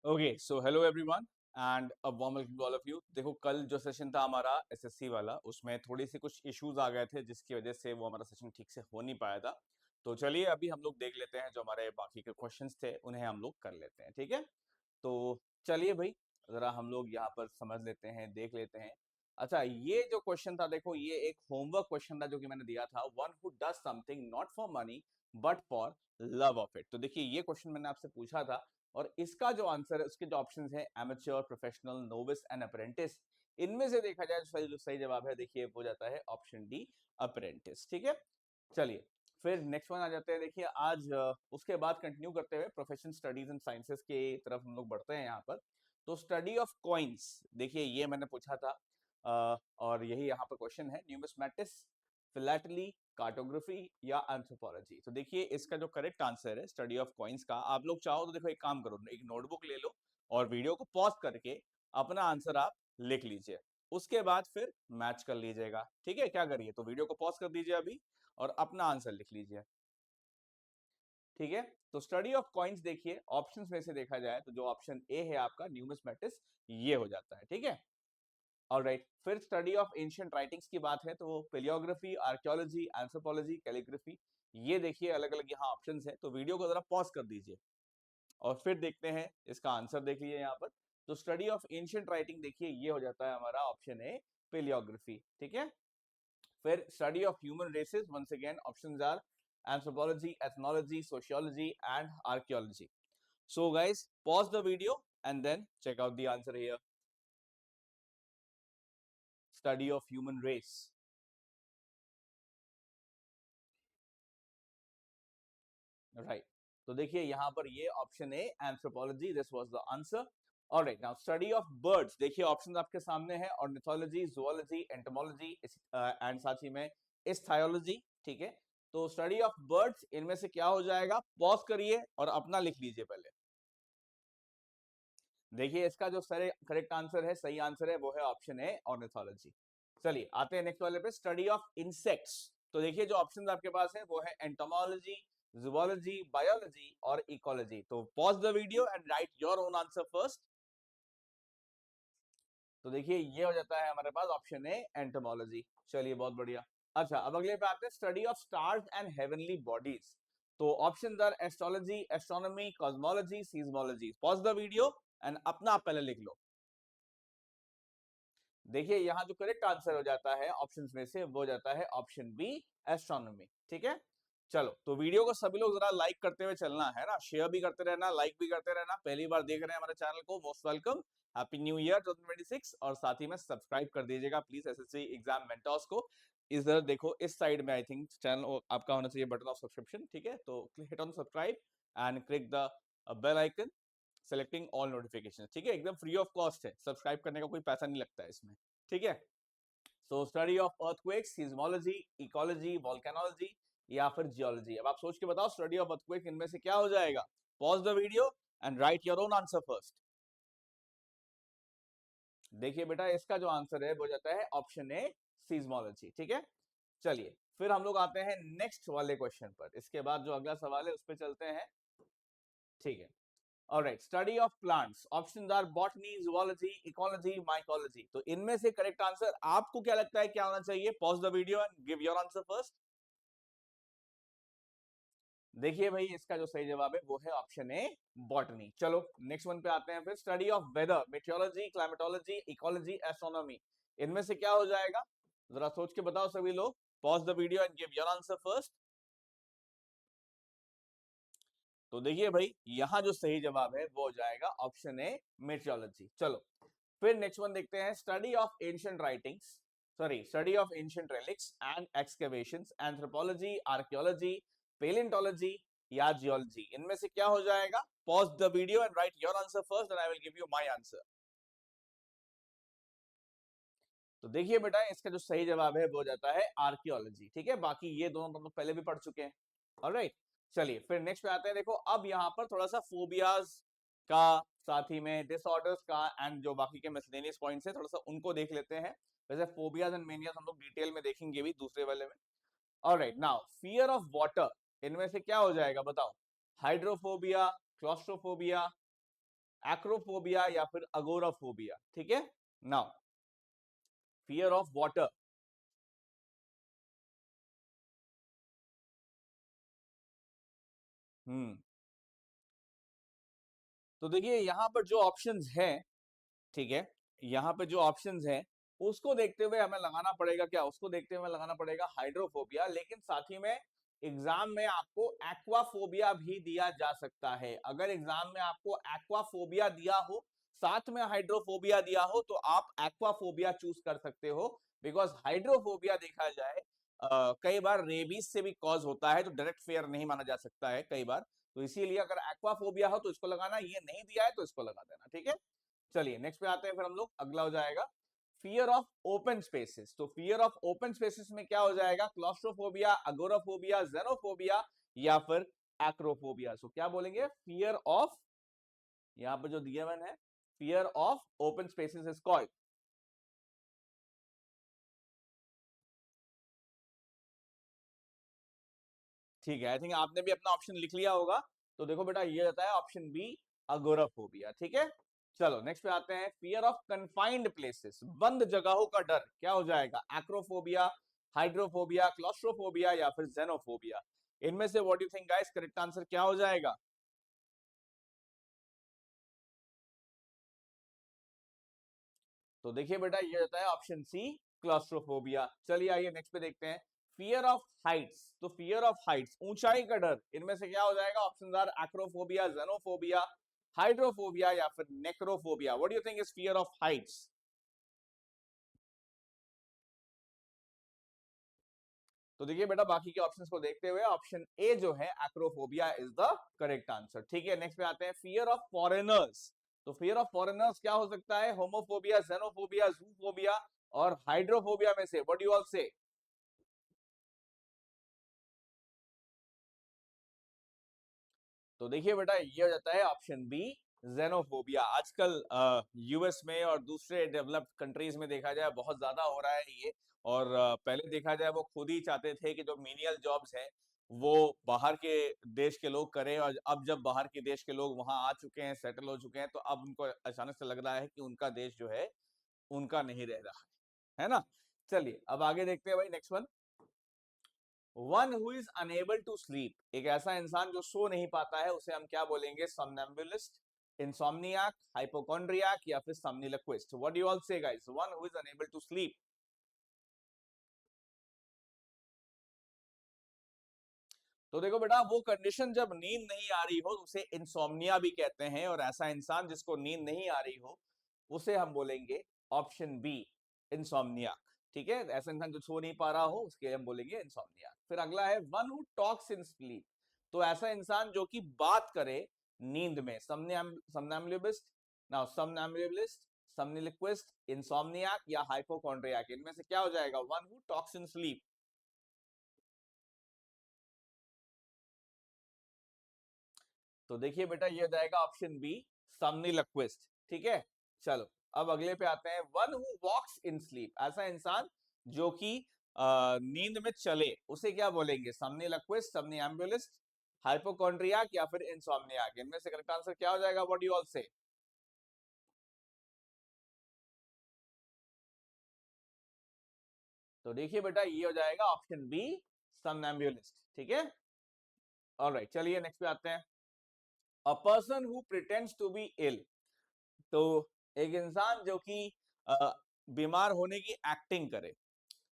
Okay so hello everyone and a warm welcome to all of you. देखो कल जो session था हमारा एसएससी वाला, उसमें थोड़ी सी कुछ इश्यूज आ गए थे जिसकी वजह से वो हमारा सेशन ठीक से हो नहीं पाया था। तो चलिए अभी हम लोग देख लेते हैं, जो हमारे बाकी के क्वेश्चंस थे उन्हें हम लोग कर लेते हैं, ठीक है। तो चलिए भाई, जरा हम लोग यहाँ पर समझ लेते हैं, देख लेते हैं। अच्छा, ये जो क्वेश्चन था, देखो ये एक होमवर्क क्वेश्चन था जो कि मैंने दिया था। One who does something not for money but for love of it. तो देखिए ये क्वेश्चन मैंने आपसे पूछा था, और इसका जो आंसर है, उसके जो ऑप्शंस हैं, amateur, professional, novice and apprentice, इनमें से देखा जाए जो सही जवाब है, देखिए वो जाता है ऑप्शन डी, अप्रेंटिस, ठीक है। चलिए फिर नेक्स्ट वन आ जाते हैं। देखिए आज उसके बाद कंटिन्यू करते हुए प्रोफेशन स्टडीज एंड साइंसेस के तरफ हम लोग बढ़ते हैं यहाँ पर। तो स्टडी ऑफ कॉइन्स, देखिए ये मैंने पूछा था, और यही यहाँ पर क्वेश्चन है, न्यूमिस्मेटिक्स, फिलैटली, कार्टोग्राफी या एंथ्रोपोलॉजी। तो देखिए इसका जो करेक्ट आंसर है स्टडी ऑफ कॉइन्स का, आप लोग चाहो तो देखो एक काम करो, एक नोटबुक ले लो और वीडियो को पॉज करके अपना आंसर आप लिख लीजिए, उसके बाद फिर मैच कर लीजिएगा, ठीक है। क्या करिए, तो वीडियो को पॉज कर दीजिए अभी और अपना आंसर लिख लीजिए, ठीक है। तो स्टडी ऑफ कॉइन्स, देखिए ऑप्शंस में से देखा जाए तो जो ऑप्शन ए है आपका, न्यूमिस्मेटिक्स, ये हो जाता है, ठीक है। ऑलराइट, फिर स्टडी ऑफ एंशिएंट राइटिंग्स की बात है तो पेलियोग्राफी, आर्कियोलॉजी, एंथ्रोपोलॉजी, कैलीग्राफी, ये देखिए अलग अलग यहाँ ऑप्शंस है। तो वीडियो को जरा पॉज कर दीजिए और फिर देखते हैं इसका आंसर, देख लीजिए यहाँ पर। तो स्टडी ऑफ एंशिएंट राइटिंग, देखिए ये हो जाता है हमारा ऑप्शन ए, पेलियोग्राफी, ठीक है। फिर study of human races, once again options are anthropology, ethnology, sociology and archaeology. So guys pause the video and then check out the answer here. Study of human race, right. तो देखिए यहाँ पर ये option है anthropology, this was the answer. Alright, now study of birds, देखिए options आपके सामने है, ऑर्निथोलॉजी, ज़ूलॉजी, एंटोमोलॉजी एंड साथ ही में इस्थायोलॉजी, ठीक है। तो स्टडी ऑफ बर्ड्स, इनमें से क्या हो जाएगा, पॉज करिए और अपना लिख लीजिए पहले। देखिए इसका जो करेक्ट आंसर है, सही आंसर है, वो है ऑप्शन ए, ऑर्निथोलॉजी। चलिए आते हैं नेक्स्ट वाले पे, स्टडी ऑफ इंसेक्ट्स। तो देखिए जो ऑप्शंस आपके पास है वो है एंटोमोलॉजी, ज़ूलॉजी, बायोलॉजी और इकोलॉजी। तो pause the video and write your own answer first. तो देखिए ये हो जाता है हमारे पास ऑप्शन ए, एंटोमोलॉजी। चलिए बहुत बढ़िया। अच्छा, अब अगले पे आते हैं, study of stars and heavenly bodies. तो options are astrology, astronomy, cosmology, seismology. Pause the video and अपना आप पहले लिख लो। देखिए यहाँ जो करेक्ट आंसर हो जाता है ऑप्शंस में से, वो जाता है ऑप्शन बी, एस्ट्रोनॉमी, ठीक है। चलो तो वीडियो को सभी लोग जरा लाइक करते हुए चलना है ना, शेयर भी करते रहना, लाइक भी करते रहना। पहली बार देख रहे हैं हमारे चैनल को, most welcome, happy new year 2026। और साथ ही में सब्सक्राइब कर दीजिएगा प्लीज एसएससी एग्जाम मेंटोर्स को। इधर देखो इस साइड में आई थिंक चैनल आपका होना चाहिए बटन ऑफ सब्सक्रिप्शन, ठीक है। तो hit on subscribe and click the bell icon, selecting all notification, ठीक है। एकदम फ्री ऑफ कॉस्ट है, सब्सक्राइब करने का कोई पैसा नहीं लगता है इसमें, ठीक है। So study of earthquakes, seismology, ecology, volcanology या फिर जियोलॉजी। अब आप सोच के बताओ स्टडी ऑफ अर्थक्वेक इनमें से क्या हो जाएगा। Pause the video and write your own answer first. देखिए बेटा इसका जो आंसर है वो जाता है ऑप्शन ए, सीज्मोलॉजी, ठीक है। चलिए फिर हम लोग आते हैं नेक्स्ट वाले क्वेश्चन पर, इसके बाद जो अगला सवाल है उस पर चलते हैं, ठीक है। Alright, study of plants, options are botany, zoology, ecology, mycology. तो इनमें से करेक्ट आंसर आपको क्या लगता है क्या होना चाहिए। Pause the video and give your answer first. देखिए भाई इसका जो सही जवाब है वो है ऑप्शन ए, बॉटनी। चलो नेक्स्ट वन पे आते हैं फिर, study of weather, meteorology, climatology, ecology, astronomy. इनमें से क्या हो जाएगा, जरा सोच के बताओ सभी लोग। Pause the video and give your answer first. तो देखिए भाई यहाँ जो सही जवाब है वो हो जाएगा ऑप्शन ए, मेट्रोलॉजी। चलो फिर नेक्स्ट वन देखते हैं, study of ancient writings, sorry study of ancient relics and excavations, anthropology, archaeology, palaeontology या जियोलॉजी। इनमें से क्या हो जाएगा। Pause the video and write your answer first and I will give you my answer. तो देखिए बेटा इसका जो सही जवाब है वो जाता है आर्कियोलॉजी, ठीक है। बाकी ये दोनों तो हम लोग पहले भी पढ़ चुके हैं, ऑलराइट। चलिए फिर नेक्स्ट पे आते हैं। देखो अब यहाँ पर थोड़ा सा फोबियाज का, साथ ही में डिसऑर्डर्स का एंड जो बाकी के मिसलेनियस पॉइंट्स हैं, थोड़ा सा उनको देख लेते हैं। वैसे फोबियाज एंड मेनियाज हम लोग डिटेल में देखेंगे भी दूसरे वाले में। Alright, now fear of water, इनमें से क्या हो जाएगा बताओ। हाइड्रोफोबिया, क्लॉस्ट्रोफोबिया, एक्रोफोबिया या फिर अगोराफोबिया, ठीक है। नाउ फियर ऑफ वाटर, हम्म, तो देखिए यहाँ पर जो ऑप्शंस हैं, ठीक है, यहाँ पे जो ऑप्शंस हैं उसको देखते हुए हमें लगाना पड़ेगा क्या, उसको देखते हुए लगाना पड़ेगा हाइड्रोफोबिया, लेकिन साथ ही में एग्जाम में आपको एक्वाफोबिया भी दिया जा सकता है। अगर एग्जाम में आपको एक्वाफोबिया दिया हो साथ में हाइड्रोफोबिया दिया हो तो आप एक्वाफोबिया चूज कर सकते हो, बिकॉज हाइड्रोफोबिया देखा जाए कई बार रेबीज से भी कॉज होता है, तो डायरेक्ट फेयर नहीं माना जा सकता है कई बार। तो इसीलिए अगर एक्वाफोबिया हो तो इसको लगाना, ये नहीं दिया है तो इसको लगा देना, ठीक है। चलिए नेक्स्ट पे आते हैं, फिर हम लोग अगला हो जाएगा फियर ऑफ ओपन स्पेसेस। तो फियर ऑफ ओपन स्पेसेस में क्या हो जाएगा, क्लॉस्ट्रोफोबिया, अगोराफोबिया, जेनोफोबिया या फिर एक्रोफोबिया। सो क्या बोलेंगे, फियर ऑफ, यहां पर जो दिया है fear of open spaces is called, ठीक है। आई थिंक आपने भी अपना ऑप्शन लिख लिया होगा, तो देखो बेटा ये रहता है ऑप्शन बी, अगोराफोबिया, ठीक है। चलो नेक्स्ट पे आते हैं, फियर ऑफ कन्फाइंड प्लेसेस, बंद जगहों का डर, क्या हो जाएगा, एक्रोफोबिया, हाइड्रोफोबिया, क्लॉस्ट्रोफोबिया या फिर जेनोफोबिया। इनमें से what you think guys, correct answer क्या हो जाएगा। तो देखिए बेटा ये रहता है ऑप्शन सी, क्लॉस्ट्रोफोबिया। चलिए आइए नेक्स्ट पे देखते हैं, फियर ऑफ हाइट्स। तो फियर ऑफ हाइट्स, ऊंचाई का डर, इनमें से क्या हो जाएगा, option are acrophobia, xenophobia, hydrophobia या फिर necrophobia. What do you think is fear of heights. तो देखिए बेटा बाकी के ऑप्शंस को देखते हुए ऑप्शन ए जो है acrophobia is the correct answer, ठीक है। नेक्स्ट पे आते हैं, फियर ऑफ फॉरेनर्स। तो फियर ऑफ फॉरेनर्स क्या हो सकता है, होमोफोबिया, जेनोफोबिया, जूफोबिया और हाइड्रोफोबिया में से व्हाट डू यू ऑल से। तो देखिए बेटा ये हो जाता है ऑप्शन बी, जेनोफोबिया। आजकल यूएस में और दूसरे डेवलप्ड कंट्रीज में देखा जाए बहुत ज्यादा हो रहा है ये। और पहले देखा जाए वो खुद ही चाहते थे कि जो मीनियल जॉब्स हैं वो बाहर के देश के लोग करें, और अब जब बाहर के देश के लोग वहां आ चुके हैं, सेटल हो चुके हैं, तो अब उनको अचानक से लग रहा है कि उनका देश जो है उनका नहीं रह रहा है ना। चलिए अब आगे देखते हैं भाई, next one, one who is unable to sleep, एक ऐसा इंसान जो सो नहीं पाता है उसे हम क्या बोलेंगे, somnambulist, insomniac, hypochondriac या फिर somniloquist। What do you all say guys, one who is unable to sleep. तो देखो बेटा वो कंडीशन जब नींद नहीं आ रही हो उसे इंसोम्निया भी कहते हैं, और ऐसा इंसान जिसको नींद नहीं आ रही हो उसे हम बोलेंगे ऑप्शन बी, इंसोम्निया, ठीक है। ऐसा इंसान जो सो नहीं पा रहा हो उसके हम बोलेंगे इंसोम्निया। फिर अगला है one who talks in sleep. तो ऐसा इंसान जो कि बात करे नींद में, समनैम्बुलिस्ट, नाउ समनैम्बुलिस्ट, समनिलिक्विस्ट, इंसोम्नियाक या हाइपोकॉन्ड्रियाक, इनमें से क्या हो जाएगा, one who talks in sleep. तो देखिए बेटा ये हो जाएगा ऑप्शन बी, समनिलक्विस्ट, ठीक है। चलो अब अगले पे आते हैं, one who walks in sleep, ऐसा इंसान जो कि नींद में चले उसे क्या बोलेंगे, समनिलक्विस्ट, समनिएम्बुलिस्ट, हाइपोकॉन्ड्रियाक या फिर इंसोम्नियाक। इनमें से करेक्ट आंसर क्या हो जाएगा, व्हाट डू यू ऑल से। तो देखिए बेटा ये हो जाएगा ऑप्शन बी, समनैम्बुलिस्ट, ठीक है। ऑलराइट चलिए नेक्स्ट पे आते हैं, a person who pretends to be ill. तो एक इंसान जो कि अ, बीमार होने की एक्टिंग करे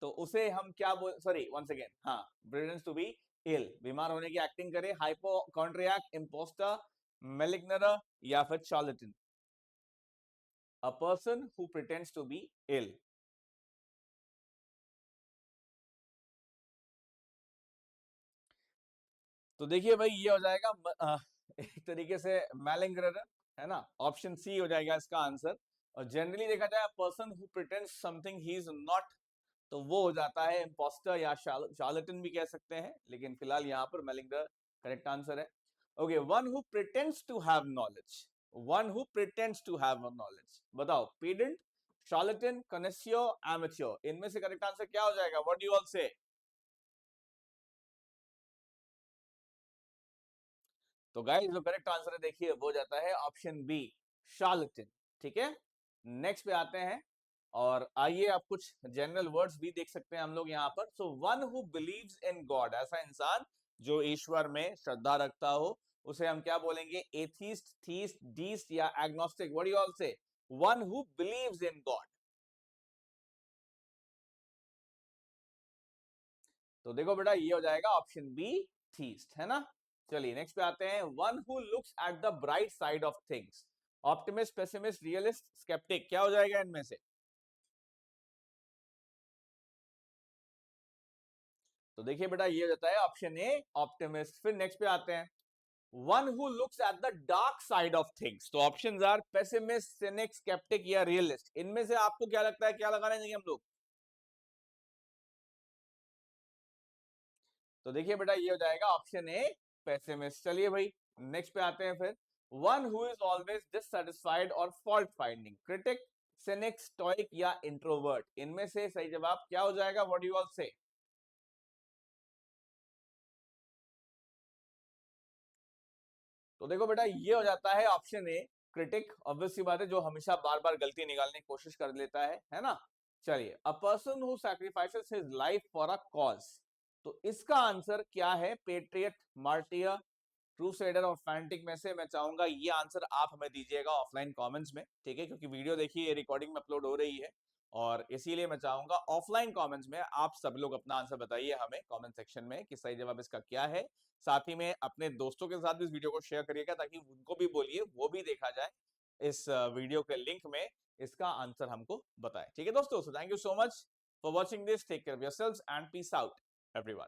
तो उसे हम क्या बोल, सॉरी वंस अगेन, हाँ, प्रिटेंड्स टू बी इल, बीमार होने की एक्टिंग करे, हाइपोकॉन्ड्रियाक, इम्पोस्टर, मेलिग्नर या फिर charlatan. A person who pretends to be ill. तो देखिए भाई ये हो जाएगा एक तरीके से मैलिंगर, है ना, ऑप्शन सी हो जाएगा इसका आंसर। और जनरली देखा जाए person who pretends something he is not, तो वो हो जाता है इम्पोस्टर या शार्लटन भी कह सकते हैं, लेकिन फिलहाल यहाँ पर मैलिंगर करेक्ट आंसर है। Okay, one who pretends to have knowledge, one who pretends to have knowledge, बताओ, पीडेंट, शार्लटन, कनेसियो, एमेच्योर, इनमें से करेक्ट आंसर क्या हो जाएगा, व्हाट डू यू ऑल से। तो गाइस जो करेक्ट आंसर है देखिए वो जाता है ऑप्शन बी, शार्लटन, ठीक है। नेक्स्ट पे आते हैं और आइए आप कुछ जनरल वर्ड्स भी देख सकते हैं हम लोग यहाँ पर। So one who believes in God, ऐसा इंसान जो ईश्वर में श्रद्धा रखता हो, उसे हम क्या बोलेंगे? एथीस्ट, थीस्ट, डीस्ट या agnostic. What do you all say? One who believes in God. तो देखो बेटा, ये हो जाएगा ऑप्शन बी, थीस्ट, है ना। चलिए नेक्स्ट पे आते हैं। One who looks at the bright side of things, optimist, pessimist, realist, sceptic, क्या हो जाएगा इनमें से? तो देखिए बेटा, ये हो जाता है ऑप्शन ए, ऑप्टिमिस्ट। फिर नेक्स्ट पे आते हैं। One who looks at the dark side of things, तो options are pessimist, cynic, sceptic या रियलिस्ट। इनमें से आपको क्या लगता है, क्या लगाना चाहिए हम लोग? तो देखिए बेटा, ये हो जाएगा ऑप्शन ए, पेसिमिस्ट। चलिए भाई नेक्स्ट पे आते हैं फिर। One who is always dissatisfied और fault finding, critic, cynic, stoic या इंट्रोवर्ट। इनमें से सही जवाब क्या हो जाएगा? व्हाट डू यू ऑल से? तो देखो बेटा, ये हो जाता है ऑप्शन ए, क्रिटिक। ऑब्वियस सी बात है, जो हमेशा बार बार गलती निकालने की कोशिश कर लेता है ना। चलिए, अ person who sacrifices his life for a cause, तो इसका आंसर क्या है? पेट्रियट, मार्टियर, क्रूसेडर और फैंटिक में से मैं चाहूंगा ये आंसर आप हमें दीजिएगा ऑफलाइन कमेंट्स में, ठीक है, क्योंकि वीडियो देखिए ये रिकॉर्डिंग में अपलोड हो रही है और इसीलिए मैं चाहूंगा ऑफलाइन कमेंट्स में आप सब लोग अपना आंसर बताइए हमें कमेंट सेक्शन में कि सही जवाब इसका क्या है। साथ ही में अपने दोस्तों के साथ भी इस वीडियो को शेयर करिएगा ताकि उनको भी बोलिए, वो भी देखा जाए इस वीडियो के लिंक में इसका आंसर हमको बताए। ठीक है दोस्तों, so thank you so much for watching this, take care of yourselves and peace out everyone.